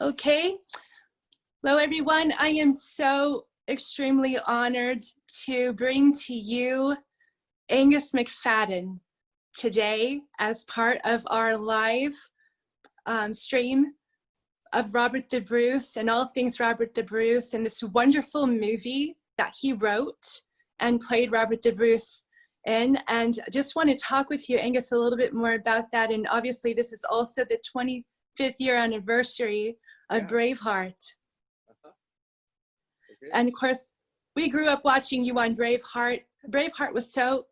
Okay. Hello, everyone. I am so extremely honored to bring to you Angus MacFadyen today as part of our live stream of Robert the Bruce and all things Robert the Bruce and this wonderful movie that he wrote and played Robert the Bruce in. And I just want to talk with you, Angus, a little bit more about that. And obviously this is also the 25th year anniversary of Braveheart. Okay. And of course, we grew up watching you on Braveheart. Braveheart was so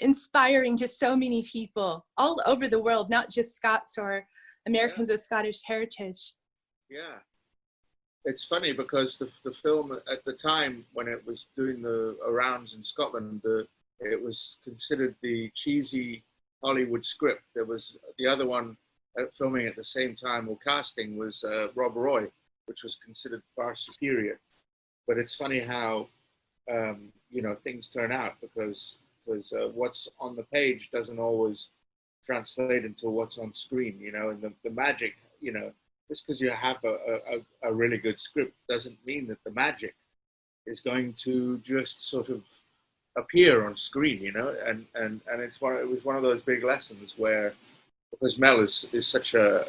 inspiring to so many people all over the world, not just Scots or Americans with Scottish heritage. Yeah. It's funny because the film at the time when it was doing the rounds in Scotland, it was considered the cheesy Hollywood script. There was the other one filming at the same time or casting was Rob Roy, which was considered far superior. But it's funny how things turn out because what's on the page doesn't always translate into what's on screen, and the magic, just because you have a really good script doesn't mean that the magic is going to just sort of appear on screen, and it was one of those big lessons where, because Mel is such a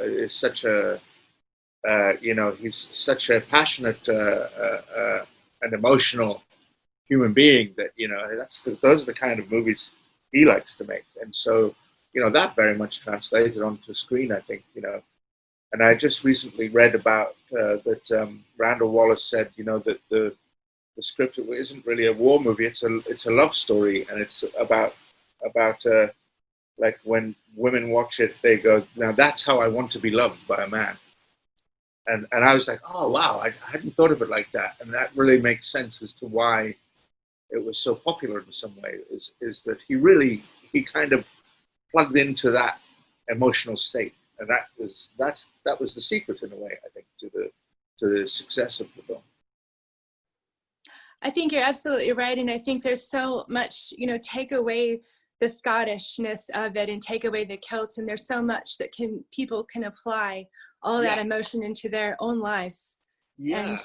he's such a passionate and emotional human being that those are the kind of movies he likes to make, and so that very much translated onto screen, I think, and I just recently read about that Randall Wallace said that the script isn't really a war movie, it's a love story, and it's about like when women watch it, they go, now that's how I want to be loved by a man. And I was like, oh, wow, I hadn't thought of it like that. And that really makes sense as to why it was so popular in some way, is that he kind of plugged into that emotional state. And that was the secret, in a way, I think, to the success of the film. I think you're absolutely right. And I think there's so much, take away the Scottishness of it and take away the kilts, and there's so much that people can apply all that emotion into their own lives. Yeah, and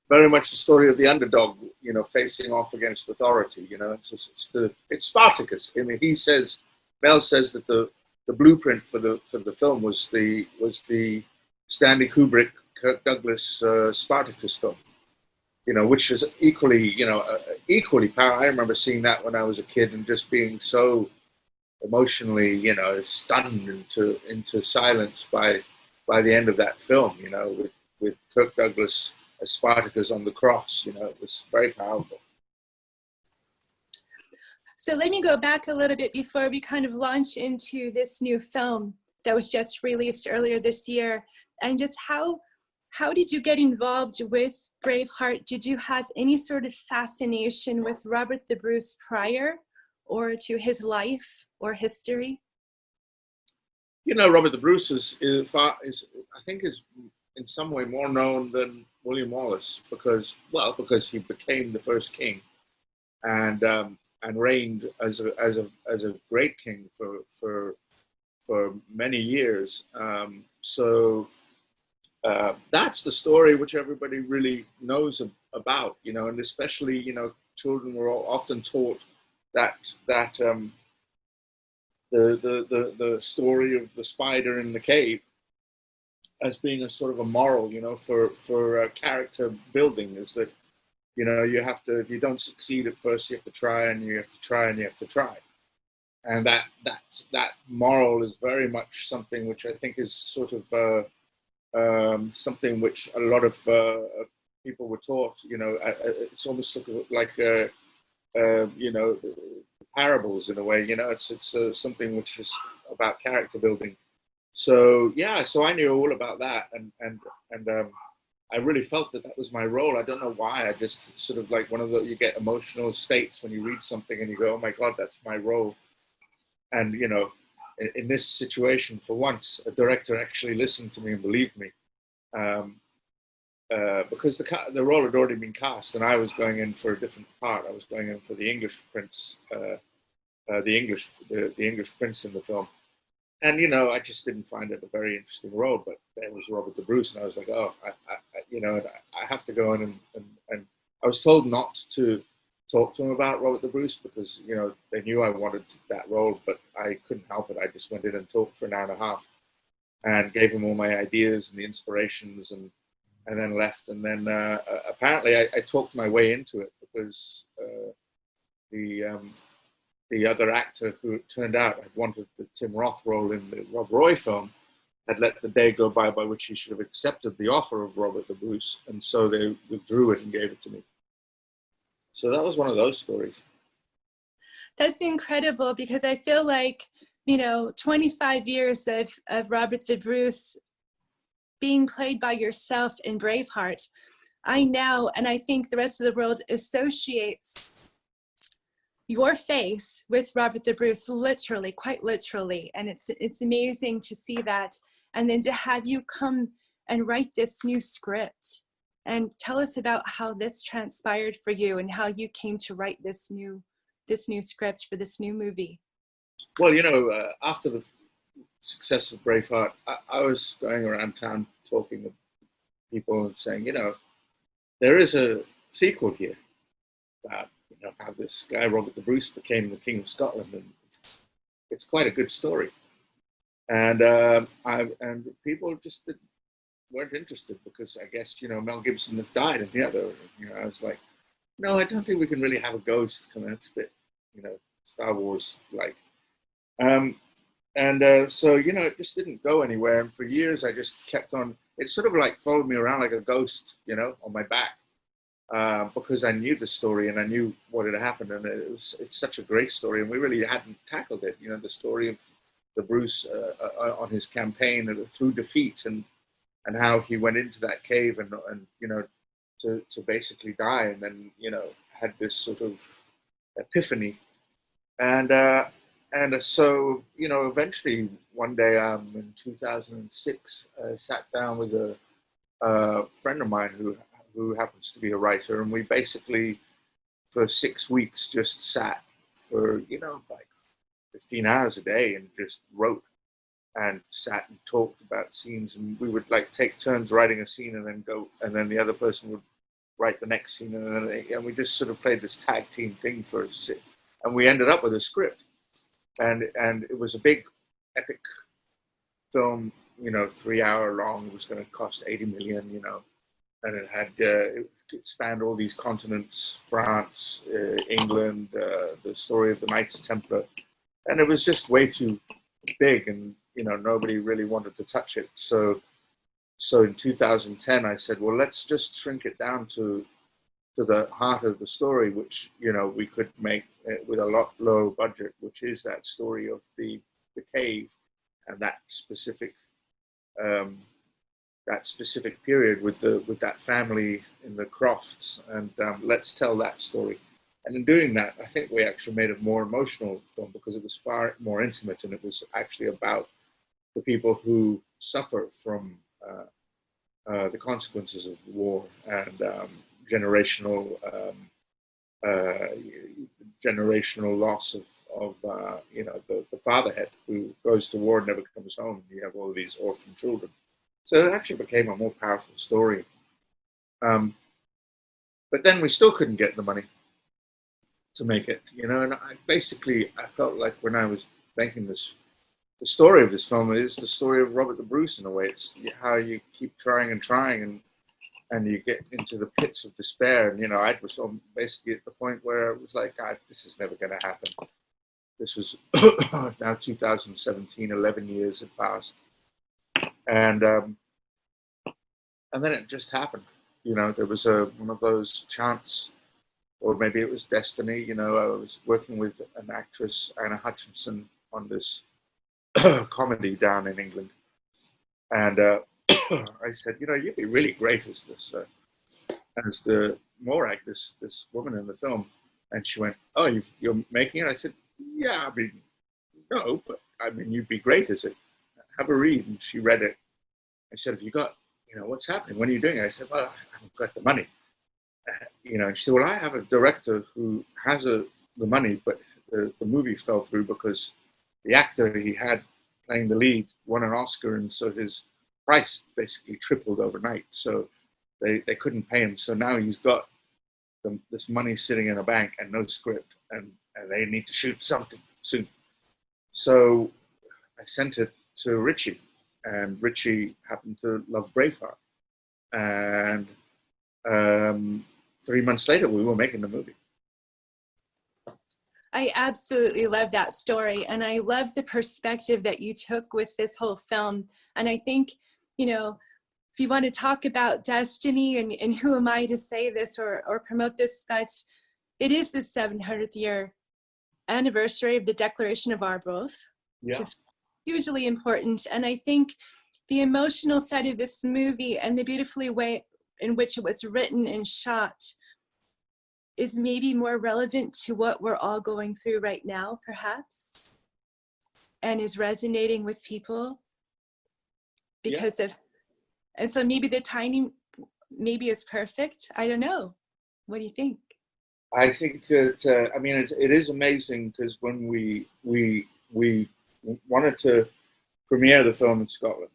very much the story of the underdog, facing off against authority. It's Spartacus. I mean, Mel says that the blueprint for the film was the Stanley Kubrick, Kirk Douglas Spartacus film. Which is equally powerful. I remember seeing that when I was a kid and just being so emotionally, stunned into silence by the end of that film. With Kirk Douglas as Spartacus on the cross. It was very powerful. So let me go back a little bit before we kind of launch into this new film that was just released earlier this year, and just how did you get involved with Braveheart? Did you have any sort of fascination with Robert the Bruce prior, or to his life or history? Robert the Bruce is I think is in some way more known than William Wallace because he became the first king, and reigned as a great king for many years. That's the story which everybody really knows about, and especially, children were often taught that the story of the spider in the cave as being a sort of a moral, for character building, is that, you have to, if you don't succeed at first, you have to try and you have to try and you have to try. And that moral is very much something which I think is sort of something which a lot of people were taught. It's almost like parables in a way. It's something which is about character building. So I knew all about that, and I really felt that was my role. I don't know why. I just sort of like you get emotional states when you read something and you go, oh my God, that's my role. And in this situation, for once, a director actually listened to me and believed me, because the role had already been cast, and I was going in for a different part. I was going in for the English prince, the English prince in the film, And you know, I just didn't find it a very interesting role. But it was Robert the Bruce, and I was like, oh, you know, I have to go in and I was told not to talk to him about Robert the Bruce because you know they knew I wanted that role, but I couldn't help it. I just went in and talked for an hour and a half and gave him all my ideas and the inspirations, and then left. And then apparently I talked my way into it because the the other actor who it turned out had wanted the Tim Roth role in the Rob Roy film had let the day go by which he should have accepted the offer of Robert the Bruce, and so they withdrew it and gave it to me. So that was one of those stories. That's incredible because I feel like, you know, 25 years of Robert the Bruce being played by yourself in Braveheart, I now, and I think the rest of the world associates your face with Robert the Bruce, literally, quite literally. And it's amazing to see that. And then to have you come and write this new script and tell us about how this transpired for you and how you came to write this new script for this new movie. Well, you know, after the success of Braveheart, I was going around town talking to people and saying, you know, there is a sequel here about, you know, how this guy Robert the Bruce became the King of Scotland, and it's quite a good story. And and people just weren't interested because I guess, you know, Mel Gibson had died, and the other, you know, I was like, no, I don't think we can really have a ghost come out. It's a bit, you know, Star Wars like. So, you know, it just didn't go anywhere. And for years, I just kept on. It sort of like followed me around like a ghost, you know, on my back, because I knew the story and I knew what had happened. And it's such a great story. And we really hadn't tackled it, you know, the story of the Bruce on his campaign through defeat and how he went into that cave and you know, to basically die. And then, you know, had this sort of epiphany. And so, you know, eventually one day in 2006, I sat down with a friend of mine who happens to be a writer, and we basically, for 6 weeks, just sat for, you know, like 15 hours a day and just wrote and sat and talked about scenes. And we would like take turns writing a scene and then go, and then the other person would write the next scene, and we just sort of played this tag team thing for, and we ended up with a script. And it was a big, epic film, you know, 3 hour long. It was going to cost 80 million, you know, and it had it spanned all these continents: France, England, the story of the Knights Templar, and it was just way too big, and you know, nobody really wanted to touch it. So in 2010, I said, well, let's just shrink it down to the heart of the story, which, you know, we could make with a lot lower budget, which is that story of the cave and that specific period with that family in the Crofts, and let's tell that story. And in doing that, I think we actually made a more emotional film because it was far more intimate, and it was actually about the people who suffer from the consequences of war and generational loss of you know, the fatherhead who goes to war and never comes home. You have all these orphan children. So it actually became a more powerful story. But then we still couldn't get the money to make it, you know. And I felt like when I was making this, the story of this film is the story of Robert the Bruce in a way. It's how you keep trying and trying, and you get into the pits of despair. And, you know, I was basically at the point where it was like, God, this is never going to happen. This was now 2017, 11 years had passed. And then it just happened. You know, there was one of those chance, or maybe it was destiny. You know, I was working with an actress, Anna Hutchinson, on this comedy down in England. And I said, you know, you'd be really great as the Morag, this woman in the film. And she went, oh, you're making it? I said, yeah, I mean, no, but I mean, you'd be great as it. Have a read. And she read it. I said, have you got, you know, what's happening? When are you doing it? I said, well, I haven't got the money. You know, and she said, well, I have a director who has the money, but the movie fell through because the actor he had playing the lead, won an Oscar, and so his price basically tripled overnight. So they couldn't pay him. So now he's got this money sitting in a bank and no script, and they need to shoot something soon. So I sent it to Richie, and Richie happened to love Braveheart. And 3 months later, we were making the movie. I absolutely love that story. And I love the perspective that you took with this whole film. And I think, you know, if you want to talk about destiny, and who am I to say this or promote this, but it is the 700th year anniversary of the Declaration of Arbroath, which is hugely important. And I think the emotional side of this movie and the beautifully way in which it was written and shot is maybe more relevant to what we're all going through right now, perhaps, and is resonating with people because of, and so maybe the timing maybe is perfect. I don't know. What do you think? I think that, I mean, it is amazing because when we wanted to premiere the film in Scotland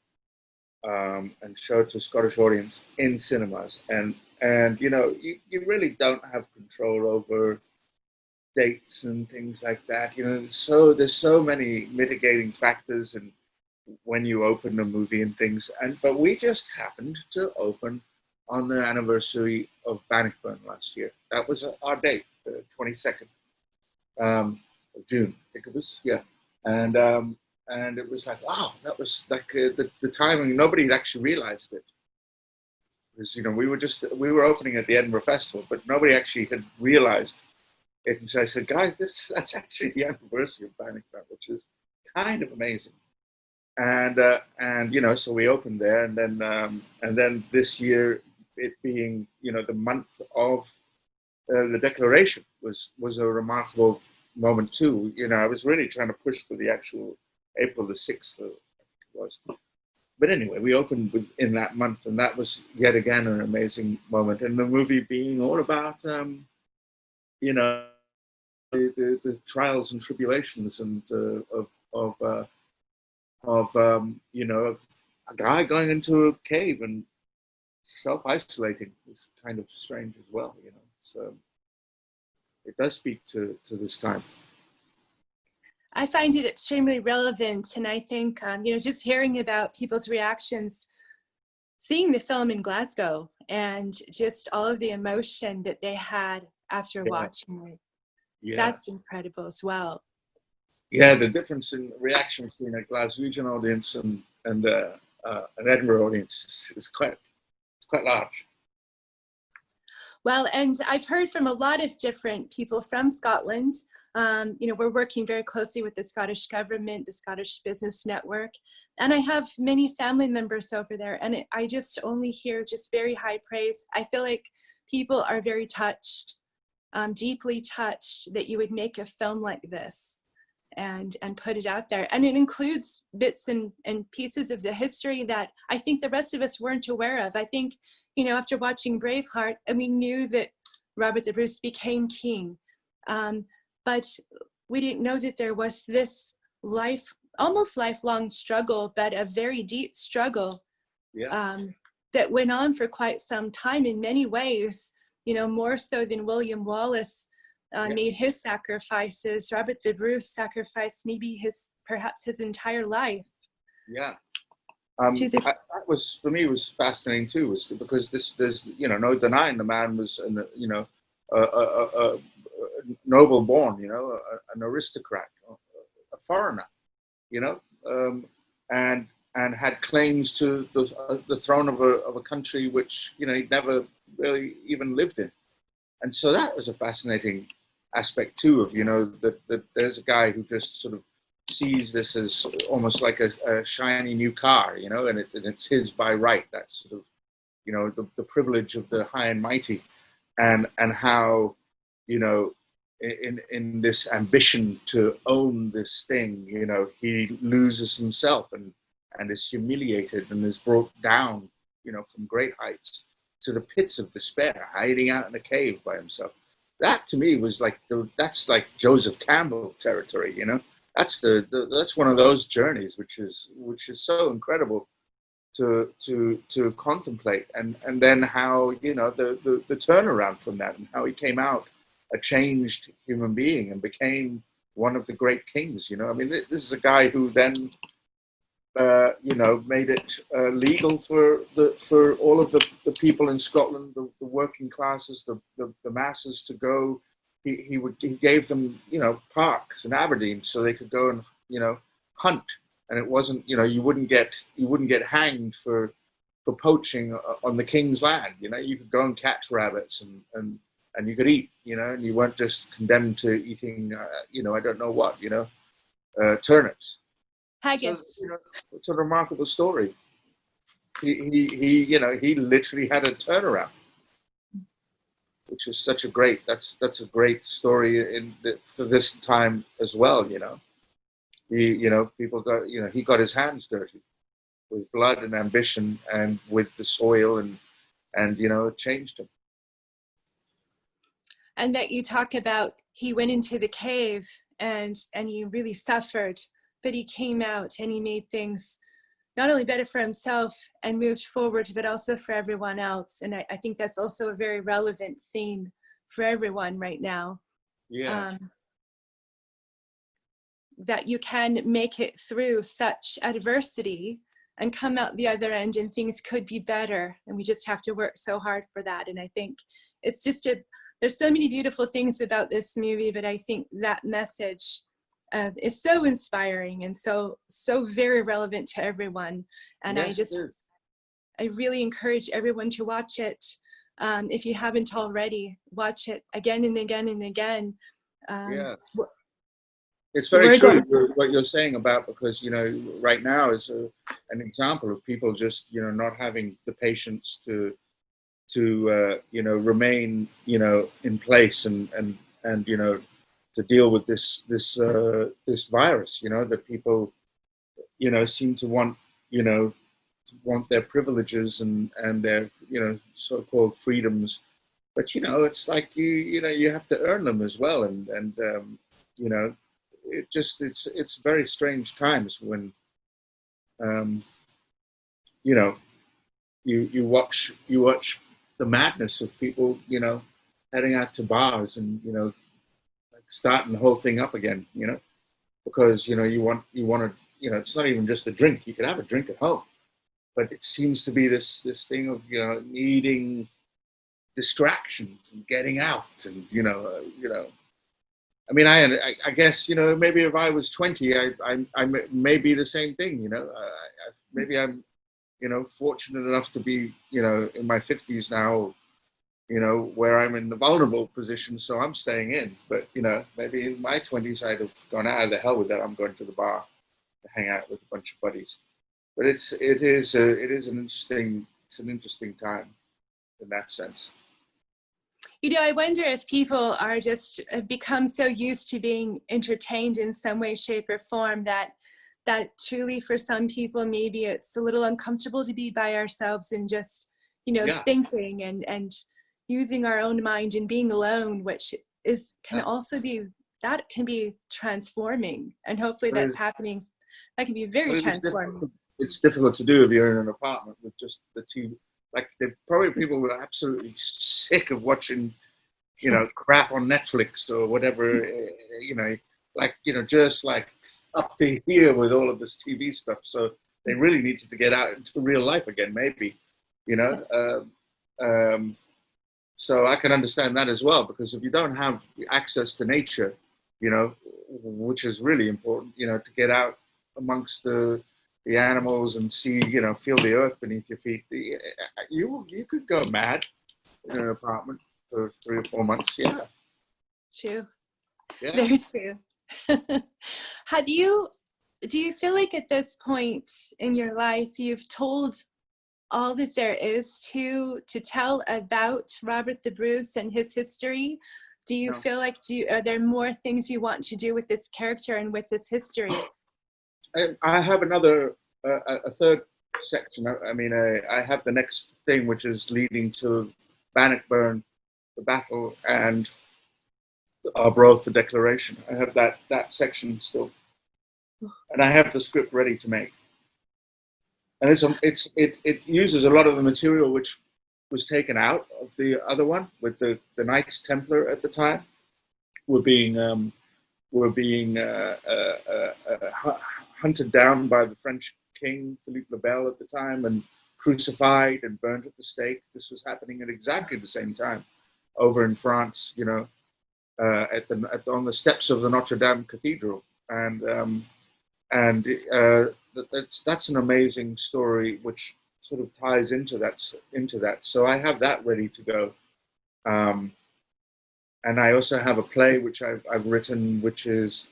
and show it to a Scottish audience in cinemas, and you know, you really don't have control over dates and things like that. You know, there's so many mitigating factors, and when you open a movie and things, but we just happened to open on the anniversary of Bannockburn last year. That was our date, the 22nd of June, I think it was, and it was like, wow, that was like the timing. Nobody had actually realized it. Because, you know, we were opening at the Edinburgh Festival, but nobody actually had realized it until I said, guys, that's actually the anniversary of Bannockburn, which is kind of amazing. And you know, so we opened there, and then this year, it being, you know, the month of the Declaration was a remarkable moment too. You know, I was really trying to push for the actual April the 6th, I think it was. But anyway, we opened in that month, and that was yet again an amazing moment. And the movie being all about, you know, the trials and tribulations and you know, a guy going into a cave and self-isolating is kind of strange as well, you know. So it does speak to this time. I find it extremely relevant, and I think, you know, just hearing about people's reactions, seeing the film in Glasgow, and just all of the emotion that they had after watching it, that's incredible as well. Yeah, the difference in reaction between a Glaswegian audience and an Edinburgh audience is quite large. Well, and I've heard from a lot of different people from Scotland. You know, we're working very closely with the Scottish government, the Scottish Business Network, and I have many family members over there, and I just only hear just very high praise. I feel like people are very touched, deeply touched that you would make a film like this and put it out there. And it includes bits and pieces of the history that I think the rest of us weren't aware of. I think, you know, after watching Braveheart, and we knew that Robert the Bruce became king, but we didn't know that there was this almost lifelong struggle, but a very deep struggle that went on for quite some time in many ways, you know, more so than William Wallace made his sacrifices. Robert the Bruce sacrificed maybe perhaps his entire life. Yeah. That was, for me, was fascinating too, was because there's, you know, no denying the man was, you know, a noble born, you know, an aristocrat, a foreigner, you know, and had claims to the throne of a country which, you know, he'd never really even lived in. And so that was a fascinating aspect too of, you know, that there's a guy who just sort of sees this as almost like a shiny new car, you know, and it's his by right. That sort of, you know, the privilege of the high and mighty, and how, you know, in this ambition to own this thing, you know, he loses himself and is humiliated and is brought down, you know, from great heights to the pits of despair, hiding out in a cave by himself. That to me was like, that's like Joseph Campbell territory, you know. that's one of those journeys which is so incredible to contemplate, and then how, you know, the turnaround from that, and how he came out a changed human being and became one of the great kings. You know, I mean, this is a guy who then you know, made it legal for all of the people in Scotland, the working classes, the masses, to go. He gave them, you know, parks in Aberdeen so they could go and, you know, hunt. And it wasn't, you know, you wouldn't get hanged for poaching on the king's land. You know, you could go and catch rabbits, and you could eat, you know, and you weren't just condemned to eating, you know, I don't know what, you know, turnips. Haggis. So, you know, it's a remarkable story. He you know, he literally had a turnaround, which is such a great, that's a great story for this time as well. You know, you know, people got, you know, he got his hands dirty with blood and ambition and with the soil, and you know, it changed him. And that you talk about, he went into the cave and he really suffered, but he came out and he made things not only better for himself and moved forward, but also for everyone else. And I think that's also a very relevant theme for everyone right now. Yeah. That you can make it through such adversity and come out the other end and things could be better. And we just have to work so hard for that. And I think it's just there's so many beautiful things about this movie, but I think that message is so inspiring and so very relevant to everyone. And Yes, I really encourage everyone to watch it. If you haven't already, watch it again and again and again. yeah. It's very true what you're saying about, because, you know, right now is an example of people just, you know, not having the patience to you know, remain, you know, in place and you know, to deal with this virus, you know, that people, you know, seem to want, you know, want their privileges and their, you know, so-called freedoms, but, you know, it's like you know, you have to earn them as well, and you know, it's very strange times when you know, you watch the madness of people, you know, heading out to bars and, you know, like starting the whole thing up again, you know, because, you know, you want to, you know, it's not even just a drink. You can have a drink at home, but it seems to be this thing of, you know, needing distractions and getting out, and you know, I mean, I guess, you know, maybe if I was 20, I may be the same thing, you know. Maybe I'm, you know, fortunate enough to be, you know, in my 50s now, you know, where I'm in the vulnerable position, so I'm staying in. But, you know, maybe in my 20s, I'd have gone, the hell with that. I'm going to the bar to hang out with a bunch of buddies. But it is an interesting time in that sense. You know, I wonder if people are just become so used to being entertained in some way, shape, or form that truly for some people, maybe it's a little uncomfortable to be by ourselves and just, you know, thinking and using our own mind and being alone, which can also be, that can be transforming. And hopefully that's happening. That can be very transforming. It's difficult to do if you're in an apartment with just the TV. Like, probably people were absolutely sick of watching, you know, crap on Netflix or whatever, you know, like, you know, just like up to here with all of this TV stuff. So they really needed to get out into real life again, maybe, you know. So I can understand that as well, because if you don't have access to nature, you know, which is really important, you know, to get out amongst the animals and see, you know, feel the earth beneath your feet, you could go mad in an apartment for 3 or 4 months. Yeah. True. Yeah. Very true. Do you feel like at this point in your life you've told all that there is to tell about Robert the Bruce and his history? Do you feel like, are there more things you want to do with this character and with this history? I have another, a third section. I mean, I have the next thing, which is leading to Bannockburn, the battle, and Arbroath, the declaration. I have that section still and I have the script ready to make. And it uses a lot of the material which was taken out of the other one, with the Knights Templar at the time were being hunted down by the French king Philippe le Bel at the time, and crucified and burnt at the stake. This was happening at exactly the same time over in France, you know, on the steps of the Notre Dame Cathedral, and that's an amazing story which sort of ties into that. So I have that ready to go, and I also have a play which I've written, which is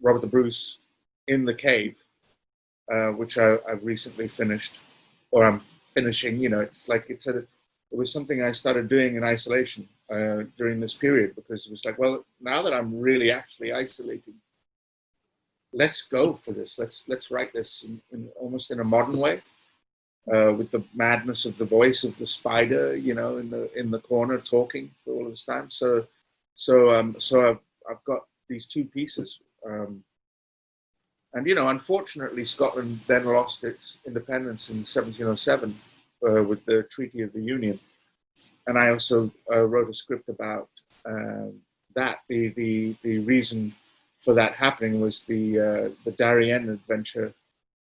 Robert the Bruce in the Cave, which I've recently finished, or I'm finishing. You know, it was something I started doing in isolation during this period, because it was like, well, now that I'm really actually isolating, let's go for this. Let's write this in almost in a modern way, with the madness of the voice of the spider, you know, in the corner talking for all of this time. So I've got these two pieces, and you know, unfortunately, Scotland then lost its independence in 1707 with the Treaty of the Union, and I also wrote a script about that. The reason for that happening was the Darien adventure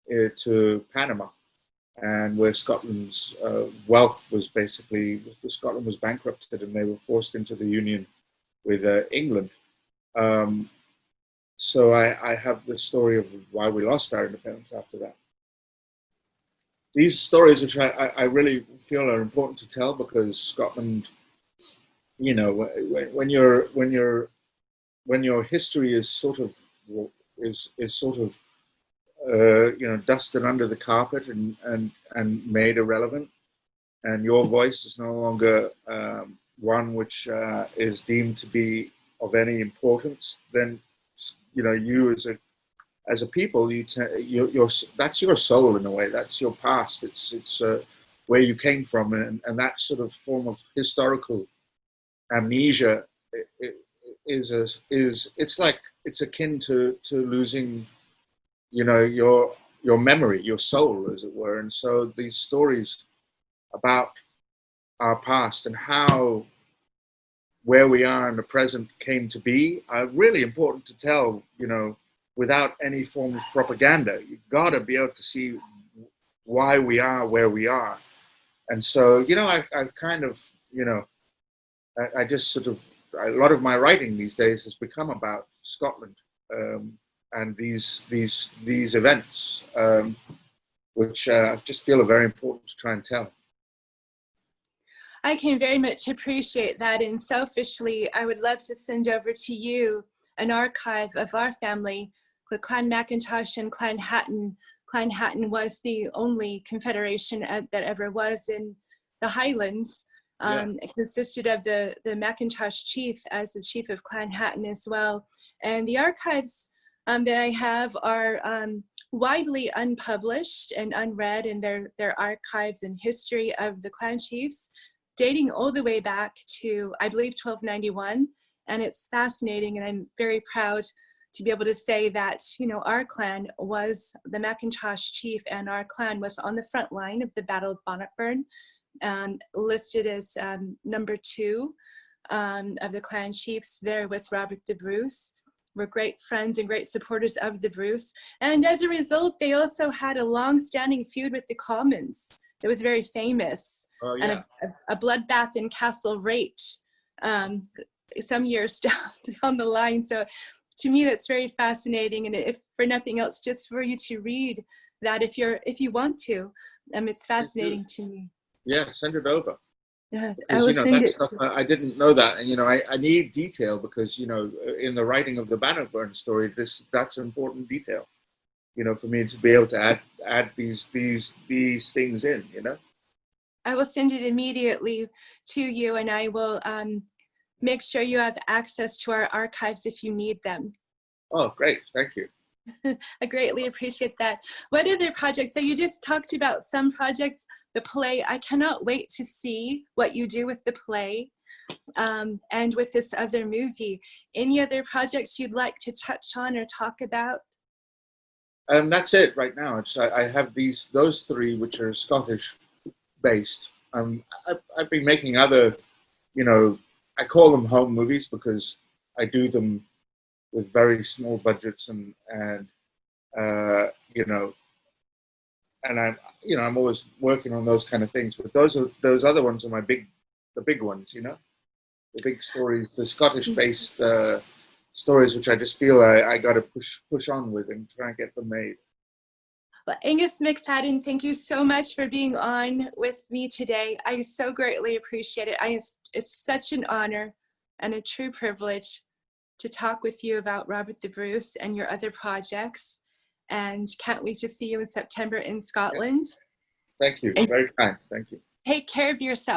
to Panama, and where Scotland's wealth was basically, Scotland was bankrupted and they were forced into the Union with England. So I have the story of why we lost our independence after that. These stories, which I really feel are important to tell, because Scotland, you know, when your history is sort of you know, dusted under the carpet and made irrelevant, and your voice is no longer one which is deemed to be of any importance, then, you know, you as a people, that's your soul in a way. That's your past. It's where you came from, and that sort of form of historical amnesia it's akin to losing, you know, your memory, your soul, as it were. And so these stories about our past and how where we are in the present came to be are really important to tell, you know, without any form of propaganda. You've got to be able to see why we are where we are. And so, you know, I kind of, you know, I just sort of, a lot of my writing these days has become about Scotland, and these events, which I just feel are very important to try and tell. I can very much appreciate that, and selfishly, I would love to send over to you an archive of our family, the Clan McIntosh and Clan Hatton. Clan Hatton was the only confederation that ever was in the Highlands. It consisted of the McIntosh chief as the chief of Clan Hatton as well. And the archives that I have are widely unpublished and unread, and they're archives and history of the clan chiefs, dating all the way back to, I believe, 1291. And it's fascinating, and I'm very proud to be able to say that, you know, our clan was, the McIntosh chief and our clan was on the front line of the Battle of Bannockburn, listed as number 2 of the clan chiefs there with Robert the Bruce. We're great friends and great supporters of the Bruce. And as a result, they also had a long-standing feud with the Commons. It was very famous. Oh, yeah. And a bloodbath in Castle Rate some years down the line. So to me, that's very fascinating. And if for nothing else, just for you to read that if you want to, it's fascinating to me. Yeah, send it over. Yeah, because, you know, that stuff, I didn't know that. And, you know, I need detail because, you know, in the writing of the Bannockburn story, that's important detail, you know, for me to be able to add these things in, you know. I will send it immediately to you, and I will make sure you have access to our archives if you need them. Oh, great. Thank you. I greatly appreciate that. What other projects? So you just talked about some projects, the play. I cannot wait to see what you do with the play and with this other movie. Any other projects you'd like to touch on or talk about? That's it right now. I have those three which are Scottish based. I've been making other, I call them home movies because I do them with very small budgets and you know, and I'm always working on those kind of things. But those other ones are the big ones, the big stories, the Scottish based stories, which I just feel I got to push on with and try and get them made. Well, Angus MacFadyen, thank you so much for being on with me today. I so greatly appreciate it. It's such an honor and a true privilege to talk with you about Robert the Bruce and your other projects. And can't wait to see you in September in Scotland. Thank you. Very kind. Thank you. Take care of yourself.